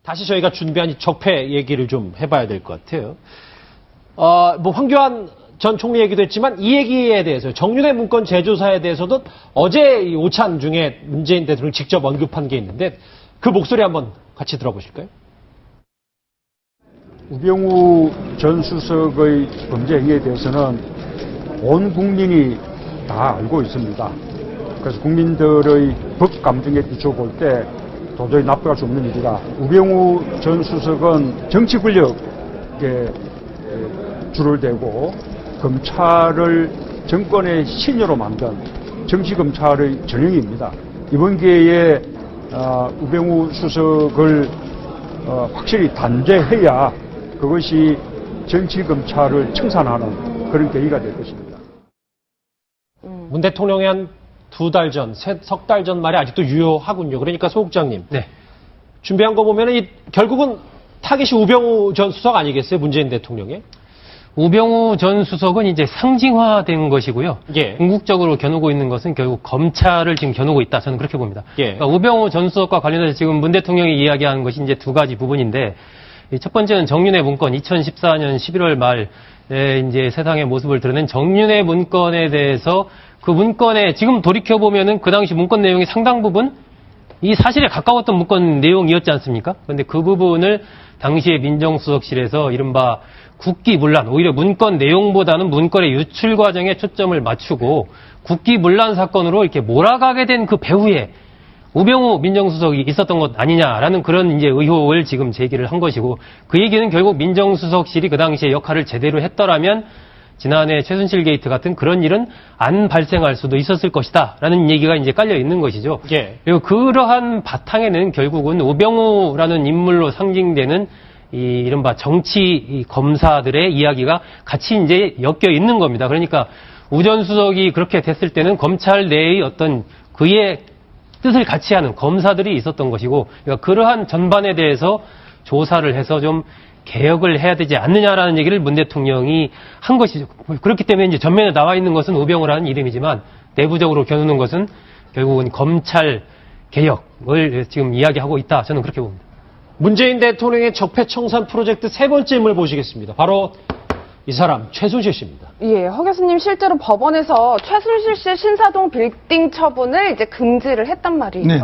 다시 저희가 준비한 이 적폐 얘기를 좀 해봐야 될 것 같아요. 뭐 황교안 전 총리 얘기도 했지만 이 얘기에 대해서 정윤회 문건 재조사에 대해서도 어제 이 오찬 중에 문재인 대통령이 직접 언급한 게 있는데 그 목소리 한번 같이 들어보실까요? 우병우 전 수석의 범죄 행위에 대해서는 온 국민이 다 알고 있습니다. 그래서 국민들의 법 감정에 비춰볼 때 도저히 납득할 수 없는 일이다. 우병우 전 수석은 정치 권력에 줄을 대고 검찰을 정권의 신여로 만든 정치검찰의 전형입니다. 이번 기회에 우병우 수석을 확실히 단죄해야 그것이 정치검찰을 청산하는 그런 계기가 될 것입니다. 문 대통령이 한 석 달 전 말이 아직도 유효하군요. 그러니까 소 국장님. 네. 준비한 거 보면은 결국은 타깃이 우병우 전 수석 아니겠어요? 문재인 대통령의? 우병우 전 수석은 이제 상징화된 것이고요. 예. 궁극적으로 겨누고 있는 것은 결국 검찰을 지금 겨누고 있다. 저는 그렇게 봅니다. 예. 그러니까 우병우 전 수석과 관련해서 지금 문 대통령이 이야기하는 것이 이제 두 가지 부분인데, 첫 번째는 정윤회 문건 2014년 11월 말에 이제 세상의 모습을 드러낸 정윤회 문건에 대해서 그 문건에 지금 돌이켜보면은 그 당시 문건 내용이 상당 부분 이 사실에 가까웠던 문건 내용이었지 않습니까? 그런데 그 부분을 당시에 민정수석실에서 이른바 국기문란, 오히려 문건 내용보다는 문건의 유출 과정에 초점을 맞추고 국기문란 사건으로 이렇게 몰아가게 된 그 배후에 우병우 민정수석이 있었던 것 아니냐라는 그런 이제 의혹을 지금 제기를 한 것이고, 그 얘기는 결국 민정수석실이 그 당시에 역할을 제대로 했더라면 지난해 최순실 게이트 같은 그런 일은 안 발생할 수도 있었을 것이다라는 얘기가 이제 깔려 있는 것이죠. 예. 그리고 그러한 바탕에는 결국은 우병우라는 인물로 상징되는 이 이른바 정치 검사들의 이야기가 같이 이제 엮여 있는 겁니다. 그러니까 우 전 수석이 그렇게 됐을 때는 검찰 내의 어떤 그의 뜻을 같이 하는 검사들이 있었던 것이고, 그러니까 그러한 전반에 대해서 조사를 해서 좀 개혁을 해야 되지 않느냐라는 얘기를 문 대통령이 한 것이죠. 그렇기 때문에 이제 전면에 나와 있는 것은 우병우라는 이름이지만 내부적으로 겨누는 것은 결국은 검찰 개혁을 지금 이야기하고 있다. 저는 그렇게 봅니다. 문재인 대통령의 적폐청산 프로젝트 세 번째 인물 보시겠습니다. 바로 이 사람 최순실 씨입니다. 예, 허 교수님 실제로 법원에서 최순실 씨의 신사동 빌딩 처분을 이제 금지를 했단 말이에요. 네네.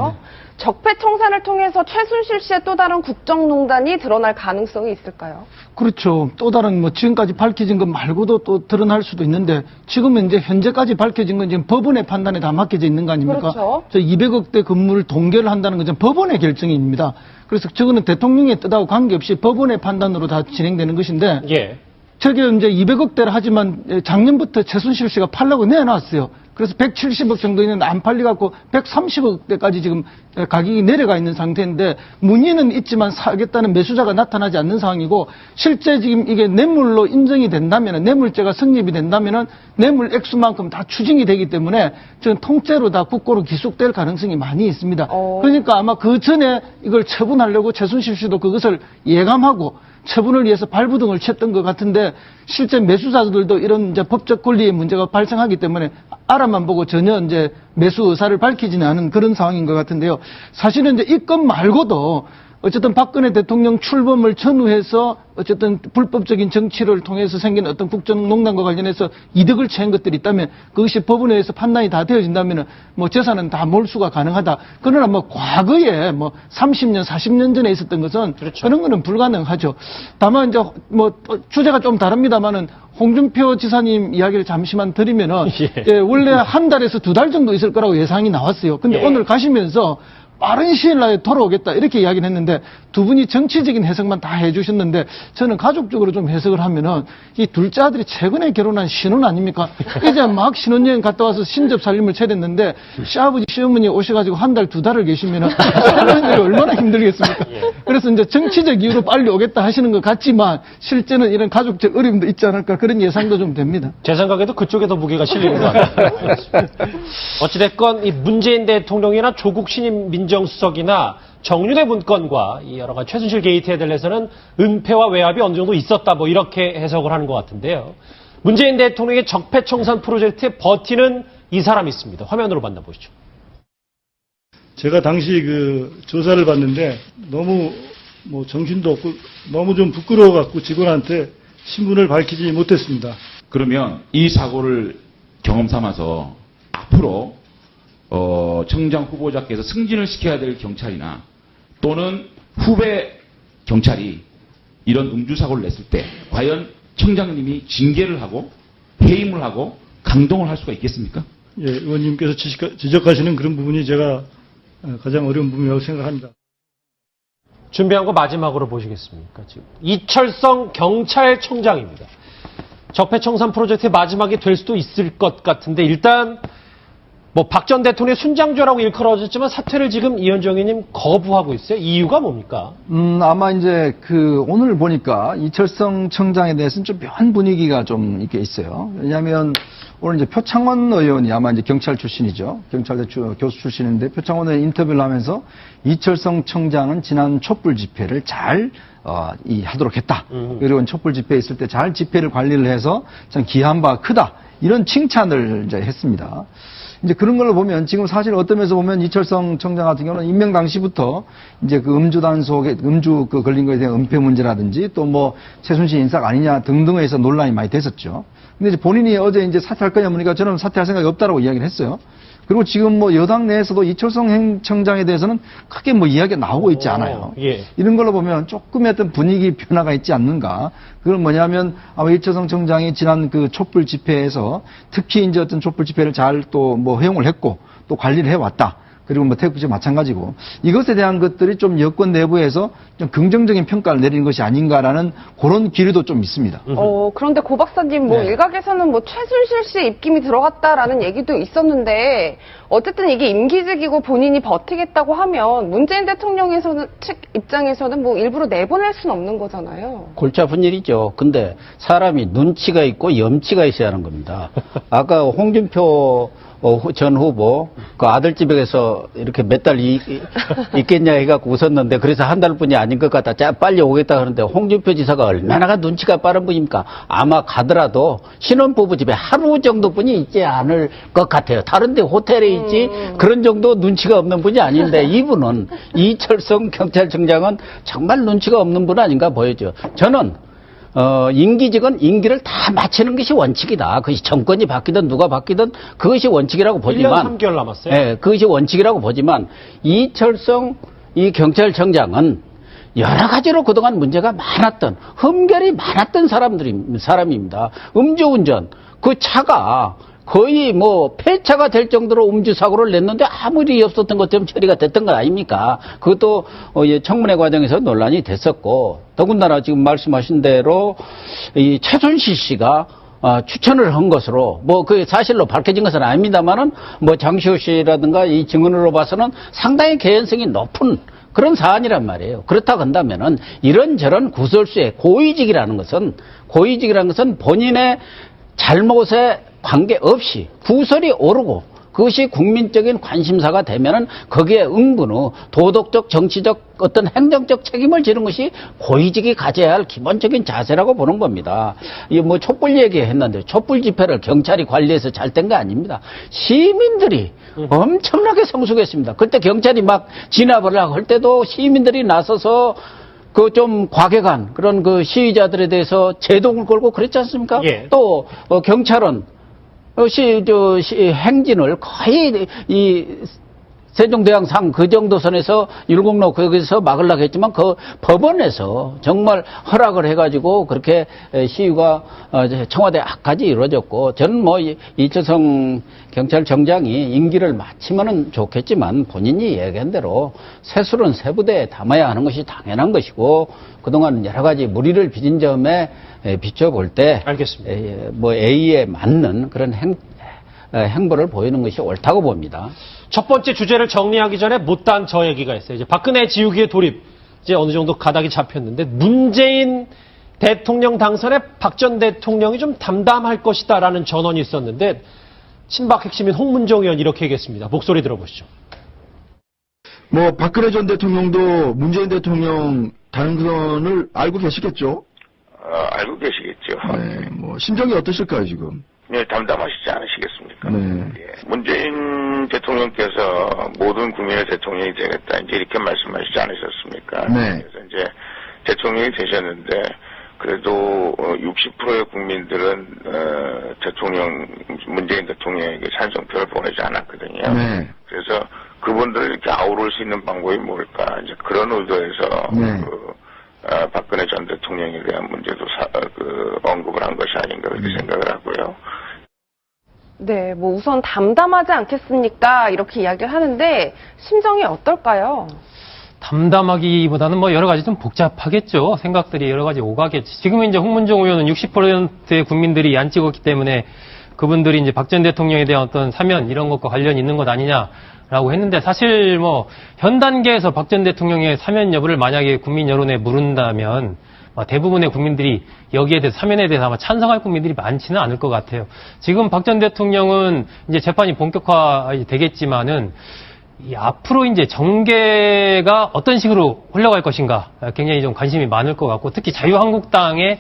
적폐청산을 통해서 최순실 씨의 또 다른 국정농단이 드러날 가능성이 있을까요? 그렇죠. 또 다른 뭐 지금까지 밝혀진 것 말고도 또 드러날 수도 있는데, 지금은 이제 현재까지 밝혀진 건 지금 법원의 판단에 다 맡겨져 있는 거 아닙니까? 그렇죠. 저 200억대 건물을 동결을 한다는 것은 법원의 결정입니다. 그래서 저거는 대통령의 뜻하고 관계없이 법원의 판단으로 다 진행되는 것인데, 예. 저게 이제 200억대를 하지만 작년부터 최순실 씨가 팔라고 내놨어요. 그래서 170억 정도 있는데 안 팔려갖고 130억대까지 지금 가격이 내려가 있는 상태인데, 문의는 있지만 사겠다는 매수자가 나타나지 않는 상황이고, 실제 지금 이게 뇌물로 인정이 된다면, 뇌물죄가 성립이 된다면 뇌물 액수만큼 다 추징이 되기 때문에 저는 통째로 다 국고로 기속될 가능성이 많이 있습니다. 그러니까 아마 그 전에 이걸 처분하려고 최순실 씨도 그것을 예감하고 처분을 위해서 발부등을 쳤던 것 같은데, 실제 매수자들도 이런 이제 법적 권리의 문제가 발생하기 때문에 알아만 보고 전혀 이제 매수 의사를 밝히지는 않은 그런 상황인 것 같은데요. 사실은 이제 이 건 말고도 어쨌든 박근혜 대통령 출범을 전후해서 어쨌든 불법적인 정치를 통해서 생긴 어떤 국정농단과 관련해서 이득을 취한 것들이 있다면, 그것이 법원에 의해서 판단이 다 되어진다면 뭐 재산은 다 몰수가 가능하다. 그러나 뭐 과거에 뭐 30년, 40년 전에 있었던 것은 그렇죠. 그런 거는 불가능하죠. 다만 이제 뭐 주제가 좀 다릅니다만은 홍준표 지사님 이야기를 잠시만 드리면은 예. 원래 한 달에서 두 달 정도 있을 거라고 예상이 나왔어요. 근데 예. 오늘 가시면서 빠른 시일 내에 돌아오겠다 이렇게 이야기를 했는데, 두 분이 정치적인 해석만 다 해주셨는데, 저는 가족적으로 좀 해석을 하면은 이 둘째 아들이 최근에 결혼한 신혼 아닙니까? 이제 막 신혼여행 갔다 와서 신접 살림을 차렸는데 시아버지 시어머니 오셔가지고 한 달 두 달을 계시면은 신혼들이 얼마나 힘들겠습니까? 그래서 이제 정치적 이유로 빨리 오겠다 하시는 것 같지만 실제는 이런 가족적 어려움도 있지 않을까, 그런 예상도 좀 됩니다. 제 생각에도 그쪽에 더 무게가 실리는 것 같아요. 어찌됐건 이 문재인 대통령이나 조국 신임 민정수석이나 정윤회 문건과 이 여러 가지 최순실 게이트에 대해서는 은폐와 외압이 어느 정도 있었다, 뭐 이렇게 해석을 하는 것 같은데요. 문재인 대통령의 적폐청산 프로젝트에 버티는 이 사람이 있습니다. 화면으로 만나보시죠. 제가 당시 그 조사를 봤는데 너무 뭐 정신도 없고 너무 좀 부끄러워갖고 직원한테 신분을 밝히지 못했습니다. 그러면 이 사고를 경험 삼아서 앞으로 청장 후보자께서 승진을 시켜야 될 경찰이나 또는 후배 경찰이 이런 음주사고를 냈을 때 과연 청장님이 징계를 하고 해임을 하고 강동을 할 수가 있겠습니까? 예, 의원님께서 지적하시는 그런 부분이 제가 가장 어려운 부분이라고 생각합니다. 준비한 거 마지막으로 보시겠습니까? 지금 이철성 경찰청장입니다. 적폐청산 프로젝트의 마지막이 될 수도 있을 것 같은데 일단 뭐 박 전 대통령의 순장죄라고 일컬어졌지만 사퇴를 지금 이현정 의원님 거부하고 있어요. 이유가 뭡니까? 아마 이제 오늘 보니까 이철성 청장에 대해서는 좀 묘한 분위기가 좀 이렇게 있어요. 왜냐하면 오늘 이제 표창원 의원이 아마 이제 경찰 출신이죠. 경찰대 교수 출신인데 표창원 의원 인터뷰를 하면서 이철성 청장은 지난 촛불 집회를 잘 하도록 했다. 그리고 촛불 집회에 있을 때 잘 집회를 관리를 해서 참 기여한 바가 크다. 이런 칭찬을 이제 했습니다. 이제 그런 걸로 보면 지금 사실 어떤 면에서 보면 이철성 청장 같은 경우는 임명 당시부터 이제 그 음주 단속에 걸린 거에 대한 은폐 문제라든지 또 뭐 최순실 인사가 아니냐 등등에 서 논란이 많이 됐었죠. 근데 이제 본인이 어제 이제 사퇴할 거냐 보니까 저는 사퇴할 생각이 없다라고 이야기를 했어요. 그리고 지금 뭐 여당 내에서도 이철성 청장에 대해서는 크게 뭐 이야기가 나오고 있지 않아요. 예. 이런 걸로 보면 조금의 어떤 분위기 변화가 있지 않는가. 그건 뭐냐면 아마 이철성 청장이 지난 그 촛불 집회에서 특히 이제 어떤 촛불 집회를 잘 또 뭐 허용을 했고 또 관리를 해왔다. 그리고 뭐 태극기 마찬가지고 이것에 대한 것들이 좀 여권 내부에서 좀 긍정적인 평가를 내리는 것이 아닌가라는 그런 기류도 좀 있습니다. 그런데 고 박사님 뭐 네. 일각에서는 뭐 최순실 씨 입김이 들어갔다라는 얘기도 있었는데 어쨌든 이게 임기직이고 본인이 버티겠다고 하면 문재인 대통령에서는 측 입장에서는 뭐 일부러 내보낼 수는 없는 거잖아요. 골치 아픈 일이죠. 근데 사람이 눈치가 있고 염치가 있어야 하는 겁니다. 아까 홍준표 전 후보 그 아들집에서 이렇게 몇 달 있겠냐 해갖고 웃었는데 그래서 한 달뿐이 아닌 것 같다. 자, 빨리 오겠다 하는데 홍준표 지사가 얼마나 눈치가 빠른 분입니까? 아마 가더라도 신혼부부 집에 하루 정도뿐이 있지 않을 것 같아요. 다른데 호텔에 있지 그런 정도 눈치가 없는 분이 아닌데 이분은 이철성 경찰청장은 정말 눈치가 없는 분 아닌가 보여져. 저는 임기직은 임기를 다 마치는 것이 원칙이다. 그것이 정권이 바뀌든 누가 바뀌든 그것이 원칙이라고 보지만 1년 3개월 남았어요. 예, 그것이 원칙이라고 보지만 이철성 이 경찰청장은 여러 가지로 그동안 문제가 많았던 흠결이 많았던 사람입니다. 음주운전 그 차가 거의 뭐 폐차가 될 정도로 음주 사고를 냈는데 아무 일이 없었던 것처럼 처리가 됐던 것 아닙니까? 그것도 청문회 과정에서 논란이 됐었고 더군다나 지금 말씀하신 대로 이 최순실 씨가 추천을 한 것으로 뭐 그 사실로 밝혀진 것은 아닙니다만은 뭐 장시호 씨라든가 이 증언으로 봐서는 상당히 개연성이 높은 그런 사안이란 말이에요. 그렇다고 한다면은 이런저런 구설수의 고의직이라는 것은 본인의 잘못에 관계없이 구설이 오르고 그것이 국민적인 관심사가 되면은 거기에 응분후 도덕적, 정치적, 어떤 행정적 책임을 지는 것이 고위직이 가져야 할 기본적인 자세라고 보는 겁니다. 이 뭐 촛불 얘기했는데 촛불 집회를 경찰이 관리해서 잘 된 거 아닙니다. 시민들이 엄청나게 성숙했습니다. 그때 경찰이 막 진압을 하고 할 때도 시민들이 나서서 그 좀 과격한 그런 그 시위자들에 대해서 제동을 걸고 그랬지 않습니까? 예. 또 경찰은 행진을 거의 이 세종대왕상 그 정도 선에서 율곡로 거기서 막으려고 했지만 그 법원에서 정말 허락을 해가지고 그렇게 시위가 청와대 앞까지 이루어졌고 저는 뭐 이철성 경찰청장이 임기를 마치면은 좋겠지만 본인이 얘기한 대로 세술은 세부대에 담아야 하는 것이 당연한 것이고 그동안 여러 가지 무리를 빚은 점에 비춰볼 때 알겠습니다. 뭐 A에 맞는 그런 행보를 보이는 것이 옳다고 봅니다. 첫 번째 주제를 정리하기 전에 못다한 저 얘기가 있어요. 이제 박근혜 지우기의 돌입 이제 어느 정도 가닥이 잡혔는데 문재인 대통령 당선에 박 전 대통령이 좀 담담할 것이다라는 전언이 있었는데 친박 핵심인 홍문정 의원 이렇게 얘기했습니다. 목소리 들어보시죠. 뭐 박근혜 전 대통령도 문재인 대통령 당선을 알고 계시겠죠? 알고 계시겠죠. 네, 뭐 심정이 어떠실까요 지금? 네, 담담하시지 않으시겠습니까? 네. 예. 문재인 대통령께서 모든 국민의 대통령이 되겠다 이제 이렇게 말씀하시지 않으셨습니까? 네. 그래서 이제 대통령이 되셨는데 그래도 60%의 국민들은 문재인 대통령에게 찬성표를 보내지 않았거든요. 네. 그래서 그분들을 이렇게 아우를 수 있는 방법이 뭘까? 이제 그런 의도에서 네. 박근혜 전 대통령에 대한 문제도 언급을 한 것이 아닌가 그렇게 생각을 하고요. 네, 뭐 우선 담담하지 않겠습니까? 이렇게 이야기를 하는데 심정이 어떨까요? 담담하기보다는 뭐 여러 가지 좀 복잡하겠죠. 생각들이 여러 가지 오가겠죠. 지금 이제 홍문종 의원은 60%의 국민들이 안 찍었기 때문에 그분들이 이제 박 전 대통령에 대한 어떤 사면 이런 것과 관련이 있는 것 아니냐라고 했는데 사실 뭐 현 단계에서 박 전 대통령의 사면 여부를 만약에 국민 여론에 물은다면 대부분의 국민들이 여기에 대해서 사면에 대해서 아마 찬성할 국민들이 많지는 않을 것 같아요. 지금 박 전 대통령은 이제 재판이 본격화 되겠지만은 앞으로 이제 정계가 어떤 식으로 흘러갈 것인가 굉장히 좀 관심이 많을 것 같고 특히 자유한국당의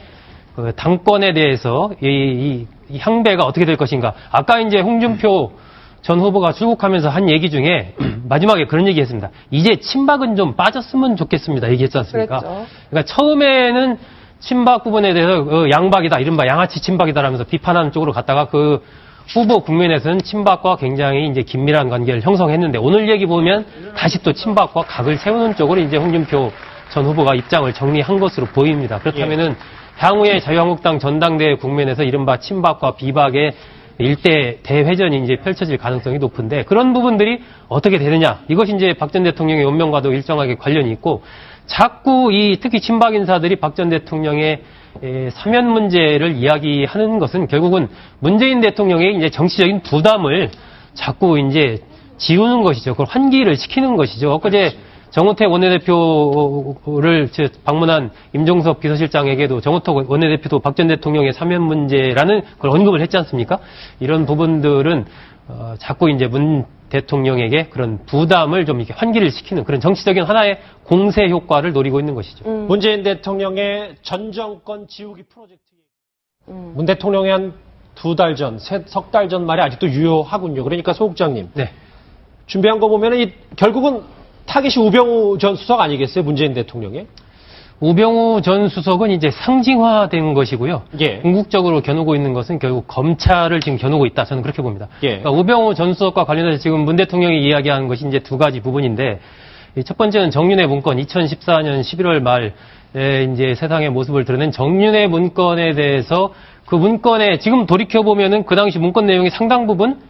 그 당권에 대해서 이 향배가 어떻게 될 것인가. 아까 이제 홍준표 전 후보가 출국하면서 한 얘기 중에 마지막에 그런 얘기 했습니다. 이제 친박은 좀 빠졌으면 좋겠습니다. 얘기했지 않습니까? 그랬죠. 그러니까 처음에는 친박 부분에 대해서 양박이다, 이른바 양아치 친박이다라면서 비판하는 쪽으로 갔다가 그 후보 국면에서는 친박과 굉장히 이제 긴밀한 관계를 형성했는데 오늘 얘기 보면 다시 또 친박과 각을 세우는 쪽으로 이제 홍준표 전 후보가 입장을 정리한 것으로 보입니다. 그렇다면은 향후에 자유한국당 전당대회 국면에서 이른바 친박과 비박의 일대 대회전이 이제 펼쳐질 가능성이 높은데 그런 부분들이 어떻게 되느냐. 이것이 이제 박 전 대통령의 운명과도 일정하게 관련이 있고 자꾸 특히 친박 인사들이 박 전 대통령의 사면 문제를 이야기하는 것은 결국은 문재인 대통령의 이제 정치적인 부담을 자꾸 이제 지우는 것이죠. 그걸 환기를 시키는 것이죠. 엊그제 정우택 원내대표를 방문한 임종석 비서실장에게도 정우택 원내대표도 박 전 대통령의 사면 문제라는 걸 언급을 했지 않습니까? 이런 부분들은 자꾸 이제 문 대통령에게 그런 부담을 좀 이렇게 환기를 시키는 그런 정치적인 하나의 공세 효과를 노리고 있는 것이죠. 문재인 대통령의 전 정권 지우기 프로젝트. 문 대통령이 한 석 달 전 말이 아직도 유효하군요. 그러니까 소 국장님. 네. 준비한 거 보면은 결국은 타깃이 우병우 전 수석 아니겠어요? 문재인 대통령의? 우병우 전 수석은 이제 상징화된 것이고요. 예. 궁극적으로 겨누고 있는 것은 결국 검찰을 지금 겨누고 있다. 저는 그렇게 봅니다. 예. 그러니까 우병우 전 수석과 관련해서 지금 문 대통령이 이야기하는 것이 이제 두 가지 부분인데 첫 번째는 정윤회 문건 2014년 11월 말에 이제 세상의 모습을 드러낸 정윤회 문건에 대해서 그 문건에 지금 돌이켜 보면은 그 당시 문건 내용이 상당 부분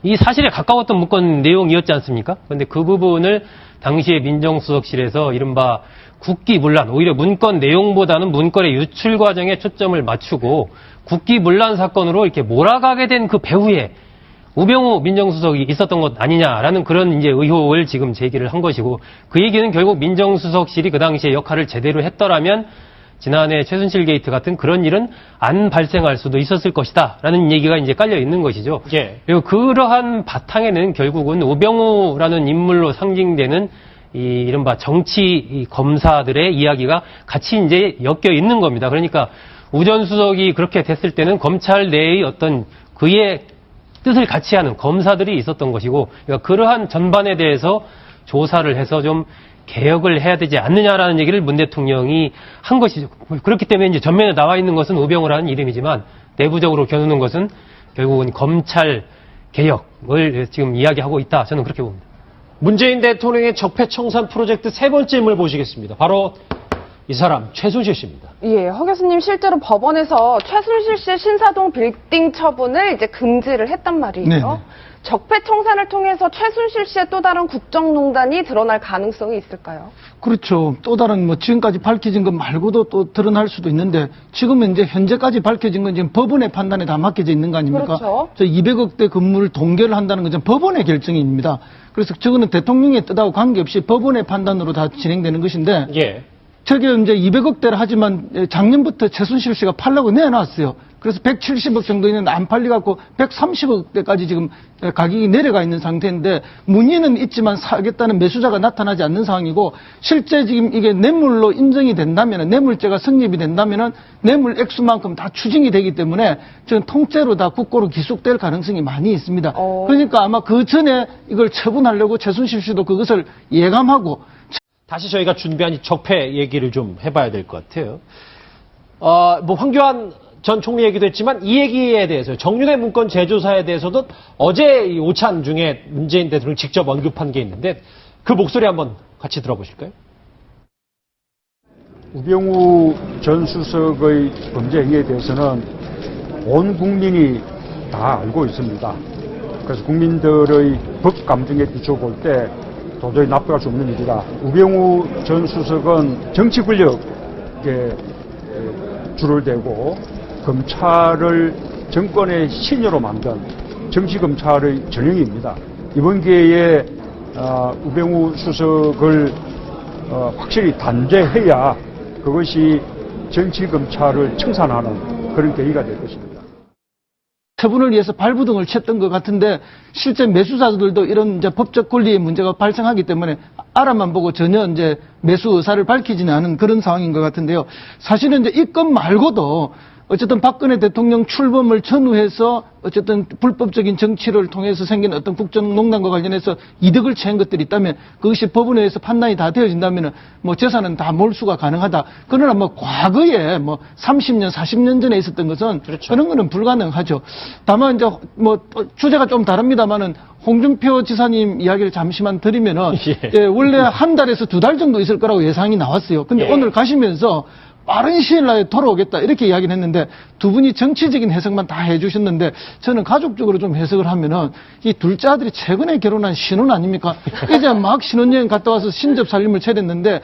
이 사실에 가까웠던 문건 내용이었지 않습니까? 그런데 그 부분을 당시에 민정수석실에서 이른바 국기문란, 오히려 문건 내용보다는 문건의 유출 과정에 초점을 맞추고 국기문란 사건으로 이렇게 몰아가게 된 그 배후에 우병우 민정수석이 있었던 것 아니냐라는 그런 이제 의혹을 지금 제기를 한 것이고 그 얘기는 결국 민정수석실이 그 당시에 역할을 제대로 했더라면 지난해 최순실 게이트 같은 그런 일은 안 발생할 수도 있었을 것이다라는 얘기가 이제 깔려 있는 것이죠. 예. 그리고 그러한 바탕에는 결국은 우병우라는 인물로 상징되는 이른바 정치 검사들의 이야기가 같이 이제 엮여 있는 겁니다. 그러니까 우 전 수석이 그렇게 됐을 때는 검찰 내의 어떤 그의 뜻을 같이 하는 검사들이 있었던 것이고, 그러니까 그러한 전반에 대해서 조사를 해서 좀 개혁을 해야 되지 않느냐라는 얘기를 문 대통령이 한 것이죠. 그렇기 때문에 이제 전면에 나와 있는 것은 우병우라는 이름이지만 내부적으로 겨누는 것은 결국은 검찰 개혁을 지금 이야기하고 있다. 저는 그렇게 봅니다. 문재인 대통령의 적폐청산 프로젝트 세 번째 인물 보시겠습니다. 바로 이 사람 최순실 씨입니다. 예, 허 교수님 실제로 법원에서 최순실 씨의 신사동 빌딩 처분을 이제 금지를 했단 말이에요. 네네. 적폐청산을 통해서 최순실 씨의 또 다른 국정농단이 드러날 가능성이 있을까요? 그렇죠. 또 다른 뭐 지금까지 밝혀진 것 말고도 또 드러날 수도 있는데 지금은 이제 현재까지 밝혀진 건 지금 법원의 판단에 다 맡겨져 있는 거 아닙니까? 그렇죠. 저 200억대 건물을 동결을 한다는 건 법원의 결정입니다. 그래서 저거는 대통령의 뜻하고 관계없이 법원의 판단으로 다 진행되는 것인데 예. 저게 이제 200억대를 하지만 작년부터 최순실 씨가 팔려고 내놨어요. 그래서 170억 정도 있는데 안 팔려갖고 130억대까지 지금 가격이 내려가 있는 상태인데 문의는 있지만 사겠다는 매수자가 나타나지 않는 상황이고 실제 지금 이게 뇌물로 인정이 된다면 뇌물죄가 성립이 된다면 뇌물 액수만큼 다 추징이 되기 때문에 지금 통째로 다 국고로 기속될 가능성이 많이 있습니다. 그러니까 아마 그 전에 이걸 처분하려고 최순실 씨도 그것을 예감하고 다시 저희가 준비한 이 적폐 얘기를 좀 해봐야 될 것 같아요. 뭐 황교안 전 총리 얘기도 했지만 이 얘기에 대해서 정윤회 문건 재조사에 대해서도 어제 이 오찬 중에 문재인 대통령이 직접 언급한 게 있는데 그 목소리 한번 같이 들어보실까요? 우병우 전 수석의 범죄 행위에 대해서는 온 국민이 다 알고 있습니다. 그래서 국민들의 법 감정에 비춰볼 때 도저히 납득할 수 없는 일이다. 우병우 전 수석은 정치 권력에 줄을 대고 검찰을 정권의 신여로 만든 정치검찰의 전형입니다. 이번 기회에 우병우 수석을 확실히 단죄해야 그것이 정치검찰을 청산하는 그런 계기가 될 것입니다. 처분을 위해서 발부등을 쳤던 것 같은데 실제 매수자들도 이런 이제 법적 권리의 문제가 발생하기 때문에 알아만 보고 전혀 이제 매수 의사를 밝히지는 않은 그런 상황인 것 같은데요. 사실은 이제 이 건 말고도 어쨌든 박근혜 대통령 출범을 전후해서 어쨌든 불법적인 정치를 통해서 생긴 어떤 국정농단과 관련해서 이득을 취한 것들이 있다면 그것이 법원에 의해서 판단이 다 되어진다면 뭐 재산은 다 몰수가 가능하다. 그러나 뭐 과거에 뭐 30년, 40년 전에 있었던 것은 그렇죠. 그런 거는 불가능하죠. 다만 이제 뭐 주제가 좀 다릅니다만은 홍준표 지사님 이야기를 잠시만 드리면은 예. 원래 한 달에서 2달 정도 있을 거라고 예상이 나왔어요. 근데 예. 오늘 가시면서 빠른 시일 내에 돌아오겠다 이렇게 이야기를 했는데 두 분이 정치적인 해석만 다 해주셨는데 저는 가족적으로 좀 해석을 하면은 이 둘째 아들이 최근에 결혼한 신혼 아닙니까? 이제 막 신혼여행 갔다 와서 신접 살림을 차렸는데